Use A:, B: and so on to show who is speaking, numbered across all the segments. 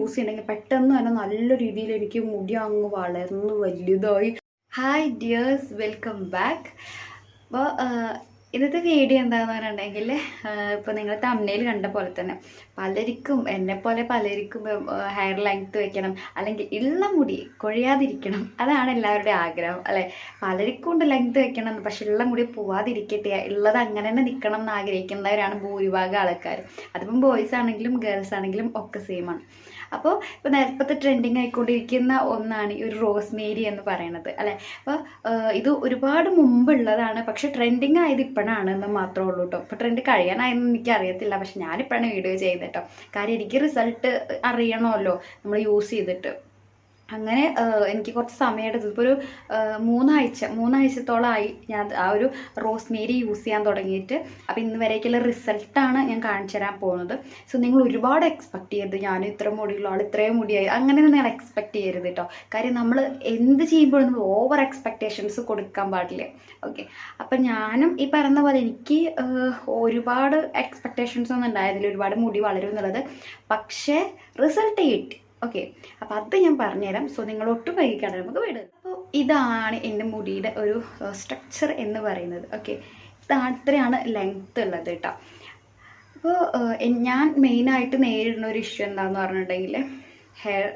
A: Use ചെയ്യണമെങ്കിൽ പെട്ടെന്ന് തന്നെ നല്ല രീതിയിൽ എനിക്ക് മുടി അങ്ങ് വളർന്ന് വലുതായി. Hi dears, welcome back. അപ്പോൾ ഇന്നത്തെ വീഡിയോ എന്താണെന്ന് പറഞ്ഞിട്ടുണ്ടെങ്കിൽ, ഇപ്പോൾ നിങ്ങൾ തമ്മിൽ കണ്ട പോലെ തന്നെ പലർക്കും എന്നെപ്പോലെ പലർക്കും ഹെയർ ലെങ്ത്ത് വെക്കണം, അല്ലെങ്കിൽ ഉള്ള മുടി കൊഴിയാതിരിക്കണം, അതാണ് എല്ലാവരുടെയും ആഗ്രഹം അല്ലേ. പലർക്കും ഉണ്ട് ലെങ്ത്ത് വെക്കണം, പക്ഷെ ഉള്ള മുടി പോവാതിരിക്കട്ടെ, ഉള്ളത് അങ്ങനെ തന്നെ നിൽക്കണം എന്ന് ആഗ്രഹിക്കുന്നവരാണ് ഭൂരിഭാഗം ആൾക്കാർ. അതിപ്പം ബോയ്സ് ആണെങ്കിലും ഗേൾസ് ആണെങ്കിലും ഒക്കെ സെയിമാണ്. അപ്പോൾ ഇപ്പോൾ നേരത്തെ ട്രെൻഡിങ് ആയിക്കൊണ്ടിരിക്കുന്ന ഒന്നാണ് ഈ ഒരു റോസ്മേരി എന്ന് പറയുന്നത് അല്ലേ. അപ്പോൾ ഇത് ഒരുപാട് മുമ്പുള്ളതാണ്, പക്ഷെ ട്രെൻഡിങ് ആയത് ഇപ്പോഴാണ് എന്ന് മാത്രമേ ഉള്ളൂ കേട്ടോ. ഇപ്പോൾ ട്രെൻഡ് കഴിയാനായെന്ന് എനിക്ക് അറിയത്തില്ല, പക്ഷെ ഞാനിപ്പോഴാണ് വീഡിയോ ചെയ്യുന്നത് കേട്ടോ. കാര്യം എനിക്ക് റിസൾട്ട് അറിയണമല്ലോ നമ്മൾ യൂസ് ചെയ്തിട്ട്. അങ്ങനെ എനിക്ക് കുറച്ച് സമയം എടുത്തത്, ഇപ്പോൾ ഒരു മൂന്നാഴ്ചത്തോളമായി ഞാൻ ആ ഒരു റോസ്മേരി യൂസ് ചെയ്യാൻ തുടങ്ങിയിട്ട്. അപ്പോൾ ഇന്ന് വരേക്കുള്ള റിസൾട്ടാണ് ഞാൻ കാണിച്ചു തരാൻ പോകുന്നത്. സോ നിങ്ങൾ ഒരുപാട് എക്സ്പെക്ട് ചെയ്യരുത്, ഞാൻ ഇത്ര മുടിയുള്ള ആൾ ഇത്രയും മുടിയായി അങ്ങനെയൊന്നും നിങ്ങൾ എക്സ്പെക്ട് ചെയ്യരുത് കേട്ടോ. കാര്യം നമ്മൾ എന്ത് ചെയ്യുമ്പോഴും നമ്മൾ ഓവർ എക്സ്പെക്റ്റേഷൻസ് കൊടുക്കാൻ പാടില്ല. ഓക്കെ, അപ്പം ഞാനും ഈ പറയുന്ന പോലെ എനിക്ക് ഒരുപാട് എക്സ്പെക്റ്റേഷൻസ് ഒന്നും ഉണ്ടായിരുന്നില്ല, ഒരുപാട് മുടി വളരും എന്നുള്ളത്. പക്ഷേ റിസൾട്ട് കിട്ടി. ഓക്കെ, അപ്പോൾ അത് ഞാൻ പറഞ്ഞുതരാം. സോ നിങ്ങൾ ഒട്ടും വൈകിക്കാണ്ട് നമുക്ക് വിടുക. അപ്പോൾ ഇതാണ് എൻ്റെ മുടിയുടെ ഒരു സ്ട്രക്ചർ എന്ന് പറയുന്നത്. ഓക്കെ, ഇത്രയാണ് ലെങ്ത്ത് ഉള്ളത് കേട്ടോ. അപ്പോൾ ഞാൻ മെയിനായിട്ട് നേരിടുന്ന ഒരു ഇഷ്യൂ എന്താണെന്ന് പറഞ്ഞിട്ടുണ്ടെങ്കിൽ, ഹെയർ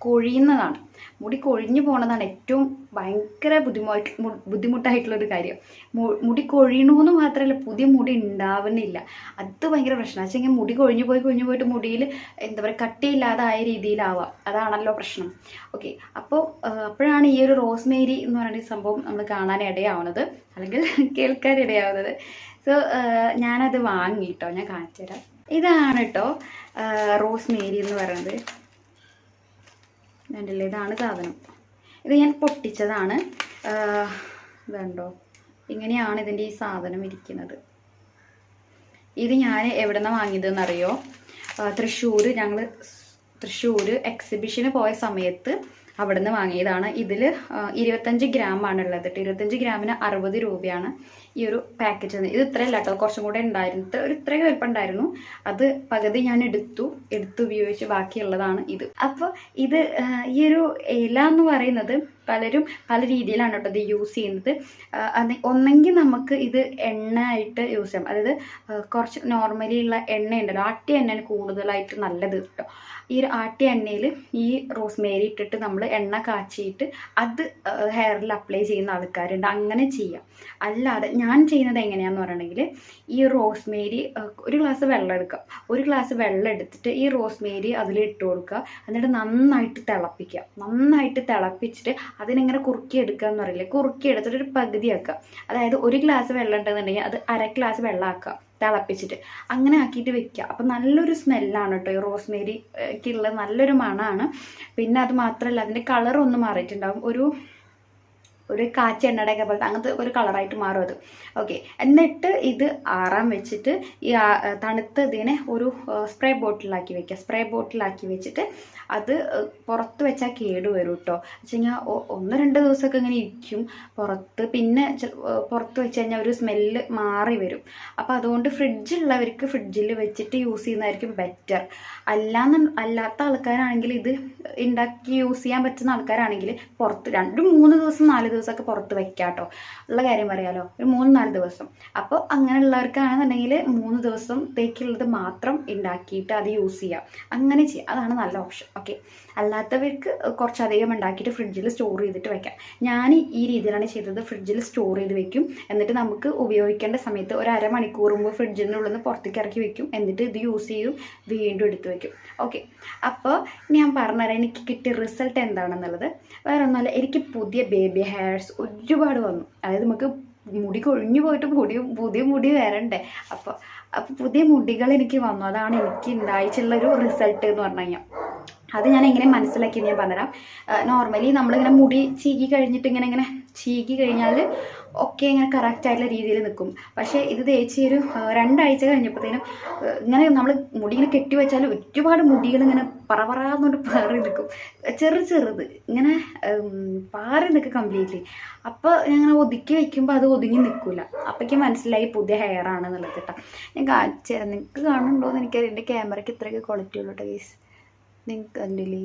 A: കൊഴിയുന്നതാണ്. മുടി കൊഴിഞ്ഞു പോകുന്നതാണ് ഏറ്റവും ഭയങ്കര ബുദ്ധിമുട്ടായിട്ടുള്ളൊരു കാര്യം. മുടി കൊഴിയണമെന്ന് മാത്രമല്ല, പുതിയ മുടി ഉണ്ടാവുന്നില്ല. അത് ഭയങ്കര പ്രശ്നമാണ്. വെച്ചെങ്കിൽ മുടി കൊഴിഞ്ഞു പോയിട്ട് മുടിയിൽ എന്താ പറയുക കട്ടിയില്ലാതായ രീതിയിലാവാം. അതാണല്ലോ പ്രശ്നം. ഓക്കെ, അപ്പോഴാണ് ഈ ഒരു റോസ്മേരി എന്ന് പറയുന്ന സംഭവം നമ്മൾ കാണാനിടയാവുന്നത്, അല്ലെങ്കിൽ കേൾക്കാനിടയാവുന്നത്. സോ ഞാനത് വാങ്ങിട്ടോ, ഞാൻ കാണിച്ചു തരാം. ഇതാണ് കേട്ടോ റോസ്മേരി എന്ന് പറയുന്നത്. കണ്ടില്ലേ, ഇതാണ് സാധനം. ഇത് ഞാൻ പൊട്ടിച്ചതാണ്. ഇതുണ്ടോ, ഇങ്ങനെയാണ് ഇതിൻ്റെ ഈ സാധനം ഇരിക്കുന്നത്. ഇത് ഞാൻ എവിടെ നിന്നാണ് വാങ്ങിയതെന്നറിയോ? ഞങ്ങൾ തൃശ്ശൂർ എക്സിബിഷന് പോയ സമയത്ത് അവിടെ നിന്ന് വാങ്ങിയതാണ്. ഇതിൽ 25 ഗ്രാമാണുള്ളത് കേട്ടോ. 25 ഗ്രാമിന് 60 രൂപയാണ് ഈ ഒരു പാക്കറ്റ്. ഇത് ഇത്രയല്ല കേട്ടോ, കുറച്ചും കൂടെ ഉണ്ടായിരുന്നു. ഇത്രയും വലിപ്പം ഉണ്ടായിരുന്നു. അത് പകുതി ഞാൻ എടുത്ത് ഉപയോഗിച്ച് ബാക്കിയുള്ളതാണ് ഇത്. അപ്പോൾ ഇത് ഈ ഒരു ഇല എന്ന് പറയുന്നത് പലരും പല രീതിയിലാണ് കേട്ടോ ഇത് യൂസ് ചെയ്യുന്നത്. ഒന്നെങ്കിൽ നമുക്ക് ഇത് എണ്ണ ആയിട്ട് യൂസ് ചെയ്യാം. അതായത് കുറച്ച് നോർമലി ഉള്ള എണ്ണ ഉണ്ടല്ലോ, ആട്ടിയ എണ്ണയാണ് കൂടുതലായിട്ട് നല്ലത് കേട്ടോ. ഈ ഒരു ആട്ടിയ എണ്ണയിൽ ഈ റോസ്മേരി ഇട്ടിട്ട് നമ്മൾ എണ്ണ കാച്ചിയിട്ട് അത് ഹെയറിൽ അപ്ലൈ ചെയ്യുന്ന ആൾക്കാരുണ്ട്. അങ്ങനെ ചെയ്യാം. അല്ലാതെ ഞാൻ ചെയ്യുന്നത് എങ്ങനെയാണെന്ന് പറഞ്ഞിട്ടുണ്ടെങ്കിൽ, ഈ റോസ്മേരി ഒരു ഗ്ലാസ് വെള്ളം എടുക്കുക. ഒരു ഗ്ലാസ് വെള്ളം എടുത്തിട്ട് ഈ റോസ്മേരി അതിൽ ഇട്ട് കൊടുക്കുക. എന്നിട്ട് നന്നായിട്ട് തിളപ്പിക്കുക. നന്നായിട്ട് തിളപ്പിച്ചിട്ട് അതിനിങ്ങനെ കുറുക്കി എടുക്കുക എന്ന് പറയില്ലേ, കുറുക്കി എടുത്തിട്ട് ഒരു പകുതി ആക്കുക. അതായത് ഒരു ഗ്ലാസ് വെള്ളം ഉണ്ടെന്നുണ്ടെങ്കിൽ അത് 1/2 ഗ്ലാസ് വെള്ളം ആക്കുക, തിളപ്പിച്ചിട്ട് അങ്ങനെ ആക്കിയിട്ട് വെക്കുക. അപ്പം നല്ലൊരു സ്മെല്ലാണ് കേട്ടോ ഈ റോസ്മേരിക്കുള്ള നല്ലൊരു മണമാണ്. പിന്നെ അത് മാത്രമല്ല, അതിൻ്റെ കളറൊന്നും മാറിയിട്ടുണ്ടാകും. ഒരു കാച്ചി എണ്ണയുടെയൊക്കെ പോലത്തെ അങ്ങനത്തെ ഒരു കളറായിട്ട് മാറും അത്. ഓക്കെ, എന്നിട്ട് ഇത് ആറാൻ വെച്ചിട്ട് ഈ തണുത്തതിനെ ഒരു സ്പ്രേ ബോട്ടിലാക്കി വെക്കുക. സ്പ്രേ ബോട്ടിലാക്കി വെച്ചിട്ട് അത് പുറത്ത് വെച്ചാൽ കേടുവരും കേട്ടോ. വെച്ച് കഴിഞ്ഞാൽ 1-2 ദിവസമൊക്കെ ഇങ്ങനെ ഇരിക്കും പുറത്ത്. പിന്നെ പുറത്ത് വെച്ച് കഴിഞ്ഞാൽ ഒരു സ്മെല്ല് മാറി വരും. അപ്പോൾ അതുകൊണ്ട് ഫ്രിഡ്ജുള്ളവർക്ക് ഫ്രിഡ്ജിൽ വെച്ചിട്ട് യൂസ് ചെയ്യുന്നതായിരിക്കും ബെറ്റർ. അല്ലാത്ത ആൾക്കാരാണെങ്കിൽ, ഇത് ഉണ്ടാക്കി യൂസ് ചെയ്യാൻ പറ്റുന്ന ആൾക്കാരാണെങ്കിൽ പുറത്ത് 2-3 ദിവസം 4 ദിവസമൊക്കെ പുറത്ത് വെക്കാം കേട്ടോ. ഉള്ള കാര്യം പറയാലോ, ഒരു 3-4 ദിവസം. അപ്പോൾ അങ്ങനെയുള്ളവർക്കാണെന്നുണ്ടെങ്കിൽ 3 ദിവസത്തേക്കുള്ളത് മാത്രം ഉണ്ടാക്കിയിട്ട് അത് യൂസ് ചെയ്യാം. അങ്ങനെ ചെയ്യാം, അതാണ് നല്ല ഓപ്ഷൻ. ഓക്കെ, അല്ലാത്തവർക്ക് കുറച്ചധികം ഉണ്ടാക്കിയിട്ട് ഫ്രിഡ്ജിൽ സ്റ്റോർ ചെയ്തിട്ട് വെക്കാം. ഞാൻ ഈ രീതിയിലാണ് ചെയ്തത്. ഫ്രിഡ്ജിൽ സ്റ്റോർ ചെയ്ത് വെക്കും. എന്നിട്ട് നമുക്ക് ഉപയോഗിക്കേണ്ട സമയത്ത് ഒരു അരമണിക്കൂർ മുമ്പ് ഫ്രിഡ്ജിൻ്റെ ഉള്ളിൽ നിന്ന് പുറത്തേക്ക് ഇറക്കി വെക്കും. എന്നിട്ട് ഇത് യൂസ് ചെയ്യും, വീണ്ടും എടുത്ത് വെക്കും. ഓക്കെ, അപ്പോൾ ഞാൻ പറഞ്ഞുതരാം എനിക്ക് കിട്ടിയ റിസൾട്ട് എന്താണെന്നുള്ളത്. വേറെ ഒന്നുമല്ല, എനിക്ക് പുതിയ ബേബി ഹെയർസ് ഒരുപാട് വന്നു. അതായത് നമുക്ക് മുടി കൊഴിഞ്ഞു പോയിട്ട് പുതിയ മുടി വരണ്ടേ. അപ്പോൾ പുതിയ മുടികൾ എനിക്ക് വന്നു. അതാണ് എനിക്ക് ഉണ്ടായിട്ടുള്ളൊരു റിസൾട്ട് എന്ന് പറഞ്ഞു കഴിഞ്ഞാൽ. അത് ഞാൻ എങ്ങനെ മനസ്സിലാക്കിയെന്ന് ഞാൻ പറഞ്ഞുതരാം. നോർമലി നമ്മളിങ്ങനെ മുടി ചീകി കഴിഞ്ഞാൽ ഒക്കെ ഇങ്ങനെ കറക്റ്റായിട്ടുള്ള രീതിയിൽ നിൽക്കും. പക്ഷേ ഇത് തേച്ച് ഒരു 2 ആഴ്ച കഴിഞ്ഞപ്പോഴത്തേനും ഇങ്ങനെ നമ്മൾ മുടി ഇങ്ങനെ കെട്ടിവെച്ചാൽ ഒരുപാട് മുടികൾ ഇങ്ങനെ പറന്നുകൊണ്ട് പാറി നിൽക്കും. ചെറുത് ഇങ്ങനെ പാറി നിൽക്കും കംപ്ലീറ്റ്ലി. അപ്പോൾ ഞാൻ ഒതുക്കി വയ്ക്കുമ്പോൾ അത് ഒതുങ്ങി നിൽക്കില്ല. അപ്പോഴേക്കും മനസ്സിലായി പുതിയ ഹെയർ ആണെന്നുള്ളത് കേട്ടോ. ഞാൻ കാണിച്ചു തരാം. നിങ്ങൾക്ക് കാണുന്നുണ്ടോ എന്ന് എനിക്കറിയാം. എൻ്റെ ക്യാമറയ്ക്ക് ഇത്രയൊക്കെ ക്വാളിറ്റി ഉള്ളൂ കേട്ടോ ഗൈസ്. നിങ്ങൾക്ക് കണ്ടില്ലേ,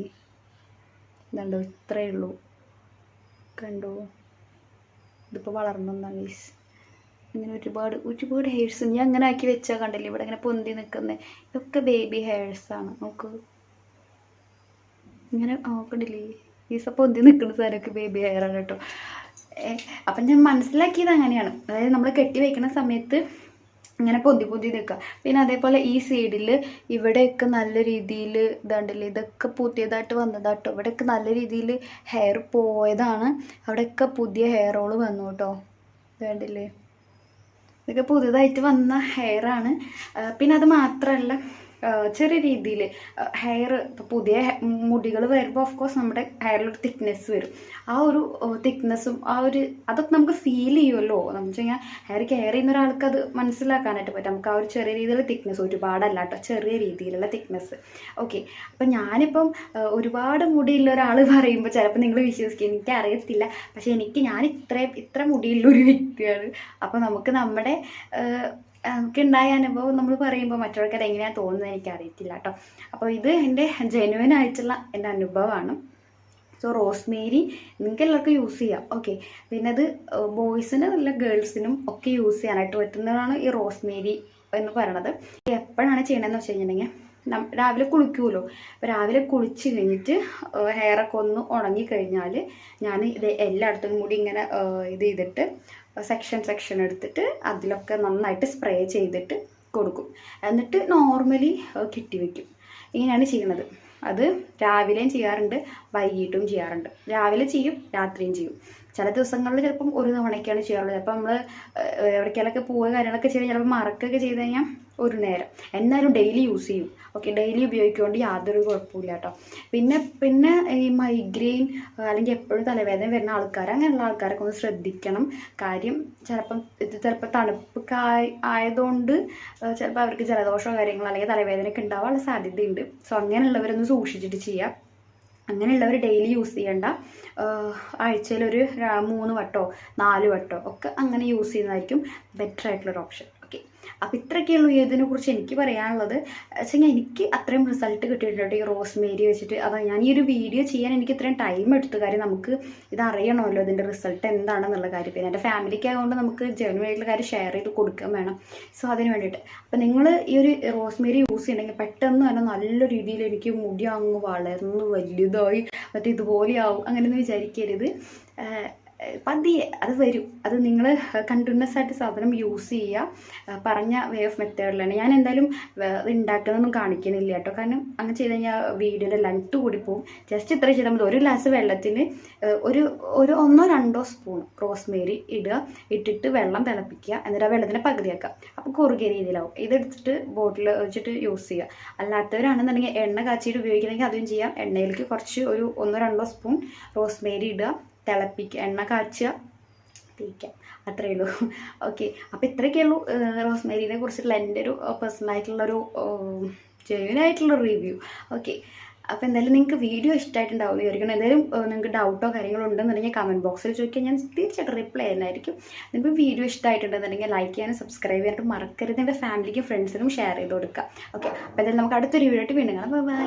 A: ഇതുണ്ടോ, ഇത്രയേ ഉള്ളൂ, കണ്ടോ, ഇതിപ്പോൾ വളർന്നൊന്നാണ് ഗൈസ്. ഇങ്ങനെ ഒരുപാട് ഹെയർസ് ഞാൻ അങ്ങനെ ആക്കി വെച്ചാൽ കണ്ടില്ലേ, ഇവിടെ ഇങ്ങനെ പൊന്തി നിൽക്കുന്നത്, ഇതൊക്കെ ബേബി ഹെയർസാണ്. നോക്ക്, ഇങ്ങനെ നോക്കണ്ടില്ലേ, ഈസ പൊന്തി നിൽക്കുന്ന സാധനമൊക്കെ ബേബി ഹെയറാണ് കേട്ടോ. അപ്പം ഞാൻ മനസ്സിലാക്കിയത് അങ്ങനെയാണ്. അതായത് നമ്മൾ കെട്ടി വയ്ക്കുന്ന സമയത്ത് ഇങ്ങനെ പൊന്തി നിൽക്കുക. പിന്നെ അതേപോലെ ഈ സൈഡിൽ ഇവിടെയൊക്കെ നല്ല രീതിയിൽ ഇതാണ്ടല്ലേ, ഇതൊക്കെ പുതിയതായിട്ട് വന്നതാട്ടോ. ഇവിടെയൊക്കെ നല്ല രീതിയിൽ ഹെയർ പോയതാണ്, അവിടെയൊക്കെ പുതിയ ഹെയറോൾ വന്നു കേട്ടോ. വേണ്ടില്ലേ, ഇതൊക്കെ പുതിയതായിട്ട് വന്ന ഹെയറാണ്. പിന്നെ അത് മാത്രമല്ല, ചെറിയ രീതിയിൽ ഹെയർ ഇപ്പോൾ പുതിയ മുടികൾ വരുമ്പോൾ ഓഫ് കോഴ്സ് നമ്മുടെ ഹെയറിലൊരു തിക്നെസ് വരും. ആ ഒരു തിക്നെസ്സും അതൊക്കെ നമുക്ക് ഫീൽ ചെയ്യുമല്ലോ. എന്ന് വെച്ച് കഴിഞ്ഞാൽ ഹെയർ കെയർ ചെയ്യുന്ന ഒരാൾക്ക് അത് മനസ്സിലാക്കാനായിട്ട് പറ്റും. നമുക്ക് ആ ഒരു ചെറിയ രീതിയിലുള്ള തിക്നെസ്, ഒരുപാടല്ല കേട്ടോ, ചെറിയ രീതിയിലുള്ള തിക്നെസ്. ഓക്കെ, അപ്പം ഞാനിപ്പം ഒരുപാട് മുടിയുള്ള ഒരാൾ പറയുമ്പോൾ ചിലപ്പോൾ നിങ്ങൾ വിശ്വസിക്കും, എനിക്ക് അറിയത്തില്ല, പക്ഷേ ഞാൻ ഇത്ര മുടിയുള്ളൊരു വ്യക്തിയാണ്. അപ്പോൾ നമുക്ക് നമ്മുടെ നമുക്കുണ്ടായ അനുഭവം നമ്മൾ പറയുമ്പോൾ മറ്റുള്ളവർക്ക് എങ്ങനെയാണ് തോന്നുന്നത് എനിക്കറിയത്തില്ല കേട്ടോ. അപ്പോൾ ഇത് എൻ്റെ ജെന്യുവൻ ആയിട്ടുള്ള എൻ്റെ അനുഭവമാണ്. സോ റോസ്മേരി നിങ്ങൾക്ക് എല്ലാവർക്കും യൂസ് ചെയ്യാം. ഓക്കെ, പിന്നെ അത് ബോയ്സിനും അല്ല ഗേൾസിനും ഒക്കെ യൂസ് ചെയ്യാനായിട്ട് പറ്റുന്നതാണ് ഈ റോസ്മേരി എന്ന് പറയണത്. എപ്പോഴാണ് ചെയ്യണമെന്ന് വെച്ച് കഴിഞ്ഞിട്ടുണ്ടെങ്കിൽ, രാവിലെ കുളിക്കുമല്ലോ, അപ്പോൾ രാവിലെ കുളിച്ച് കഴിഞ്ഞിട്ട് ഹെയറൊക്കെ ഒന്ന് ഉണങ്ങിക്കഴിഞ്ഞാൽ ഞാൻ ഇത് എല്ലായിടത്തും കൂടി ഇങ്ങനെ ഇത് ചെയ്തിട്ട് സെക്ഷൻ എടുത്തിട്ട് അതിലൊക്കെ നന്നായിട്ട് സ്പ്രേ ചെയ്തിട്ട് കൊടുക്കും. എന്നിട്ട് നോർമലി കെട്ടി വയ്ക്കും. ഇങ്ങനെയാണ് ചെയ്യണത്. അത് രാവിലെയും ചെയ്യാറുണ്ട്, വൈകിട്ടും ചെയ്യാറുണ്ട്. രാവിലെ ചെയ്യും, രാത്രിയും ചെയ്യും. ചില ദിവസങ്ങളിൽ ചിലപ്പം ഒരു തവണയ്ക്കാണ് ചെയ്യാറുള്ളത്. ചിലപ്പോൾ നമ്മൾ എവിടേക്കെങ്കിലൊക്കെ പോവുക കാര്യങ്ങളൊക്കെ ചെയ്ത് ചിലപ്പോൾ മറക്കൊക്കെ ചെയ്ത് കഴിഞ്ഞാൽ ഒരു നേരം. എന്നാലും ഡെയിലി യൂസ് ചെയ്യും. ഓക്കെ, ഡെയിലി ഉപയോഗിക്കൊണ്ട് യാതൊരു കുഴപ്പമില്ല കേട്ടോ. പിന്നെ ഈ മൈഗ്രെയിൻ അല്ലെങ്കിൽ എപ്പോഴും തലവേദന വരുന്ന ആൾക്കാർ, അങ്ങനെയുള്ള ആൾക്കാരൊക്കെ ഒന്ന് ശ്രദ്ധിക്കണം. കാര്യം ചിലപ്പോൾ തണുപ്പ് ആയതുകൊണ്ട് ചിലപ്പോൾ അവർക്ക് ജലദോഷമോ കാര്യങ്ങളോ അല്ലെങ്കിൽ തലവേദനയൊക്കെ ഉണ്ടാവാനുള്ള സാധ്യതയുണ്ട്. സോ അങ്ങനെയുള്ളവരൊന്ന് സൂക്ഷിച്ചിട്ട് ചെയ്യാം. അങ്ങനെയുള്ളവർ ഡെയിലി യൂസ് ചെയ്യേണ്ട. ആഴ്ചയിലൊരു 3 വട്ടോ 4 വട്ടോ ഒക്കെ അങ്ങനെ യൂസ് ചെയ്യുന്നതായിരിക്കും ബെറ്റർ ആയിട്ടുള്ളൊരു ഓപ്ഷൻ. ഓക്കെ, അപ്പോൾ ഇത്രയൊക്കെയുള്ളൂ ഇതിനെക്കുറിച്ച് എനിക്ക് പറയാനുള്ളത്. വെച്ചാൽ എനിക്ക് അത്രയും റിസൾട്ട് കിട്ടിയിട്ടുണ്ട് ഈ റോസ്മേരി വെച്ചിട്ട്. അത് ഞാൻ ഈ ഒരു വീഡിയോ ചെയ്യാൻ എനിക്ക് ഇത്രയും ടൈം എടുത്തു. കാര്യം നമുക്ക് ഇത് അറിയണമല്ലോ, ഇതിൻ്റെ റിസൾട്ട് എന്താണെന്നുള്ള കാര്യം. പിന്നെ എൻ്റെ ഫാമിലിക്ക് ആയതുകൊണ്ട് നമുക്ക് ജെന്യുവൻ ആയിട്ടുള്ള കാര്യം ഷെയർ ചെയ്ത് കൊടുക്കാൻ വേണം. സോ അതിന് വേണ്ടിയിട്ട് അപ്പോൾ നിങ്ങൾ ഈ ഒരു റോസ്മേരി യൂസ് ചെയ്യണമെങ്കിൽ പെട്ടെന്ന് തന്നെ നല്ല രീതിയിൽ എനിക്ക് മുടി അങ്ങ് വളർന്ന് വലുതായി മറ്റേ ഇതുപോലെയാവും അങ്ങനെയൊന്നും വിചാരിക്കരുത്. പതിയെ അത് വരും. അത് നിങ്ങൾ കണ്ടിന്യൂസ് ആയിട്ട് സാധനം യൂസ് ചെയ്യുക. പറഞ്ഞ വേ ഓഫ് മെത്തേഡിലാണ്. ഞാൻ എന്തായാലും അത് ഉണ്ടാക്കുന്നതൊന്നും കാണിക്കുന്നില്ല കേട്ടോ. കാരണം അങ്ങനെ ചെയ്ത് കഴിഞ്ഞാൽ വീഡിയോയുടെ ലെങ്ത്ത് കൂടി പോകും. ജസ്റ്റ് ഇത്ര ചെയ്താൽ മതി. 1 ഗ്ലാസ് വെള്ളത്തിന് ഒരു 1-2 സ്പൂൺ റോസ്മേരി ഇട്ടിട്ട് വെള്ളം തിളപ്പിക്കുക. എന്നിട്ട് ആ വെള്ളത്തിൻ്റെ പകുതിയാക്കുക. അപ്പോൾ കുറുകിയ രീതിയിലാവും. ഇതെടുത്തിട്ട് ബോട്ടിൽ വെച്ചിട്ട് യൂസ് ചെയ്യുക. അല്ലാത്തവരാണെന്നുണ്ടെങ്കിൽ എണ്ണ കാച്ചിയിട്ട് ഉപയോഗിക്കണമെങ്കിൽ അതും ചെയ്യാം. എണ്ണയിലേക്ക് കുറച്ച് ഒരു 1-2 സ്പൂൺ റോസ്മേരി ഇടുക, തിളപ്പിക്കുക, എണ്ണ കാച്ചുക, തേക്കാം. അത്രയേ ഉള്ളൂ. ഓക്കെ, അപ്പോൾ ഇത്രയൊക്കെയുള്ളൂ റോസ്മേരിനെ കുറിച്ചിട്ടുള്ള എൻ്റെ ഒരു പേഴ്സണലായിട്ടുള്ളൊരു ജെന്യുവനായിട്ടുള്ള റിവ്യൂ. ഓക്കെ, അപ്പോൾ എന്തായാലും നിങ്ങൾക്ക് വീഡിയോ ഇഷ്ടമായിട്ടുണ്ടാവും വിചാരിക്കണം. എന്തായാലും നിങ്ങൾക്ക് ഡൗട്ടോ കാര്യങ്ങളോ ഉണ്ടെന്നുണ്ടെങ്കിൽ കമൻറ്റ് ബോക്സിൽ ചോദിക്കാൻ ഞാൻ തീർച്ചയായിട്ടും റിപ്ലൈ ചെയ്യുന്നതായിരിക്കും. നിങ്ങൾക്ക് വീഡിയോ ഇഷ്ടമായിട്ടുണ്ടെന്നുണ്ടെങ്കിൽ ലൈക്ക് ചെയ്യാനും സബ്സ്ക്രൈബ് ചെയ്യാനായിട്ട് മറക്കരുത്. എൻ്റെ ഫാമിലിക്കും ഫ്രണ്ട്സിനും ഷെയർ ചെയ്ത് കൊടുക്കുക. ഓക്കെ, അപ്പോൾ എന്തായാലും നമുക്ക് അടുത്തൊരു വീഡിയോ ആയിട്ട് വീണ്ടും കാണാം. ബൈ.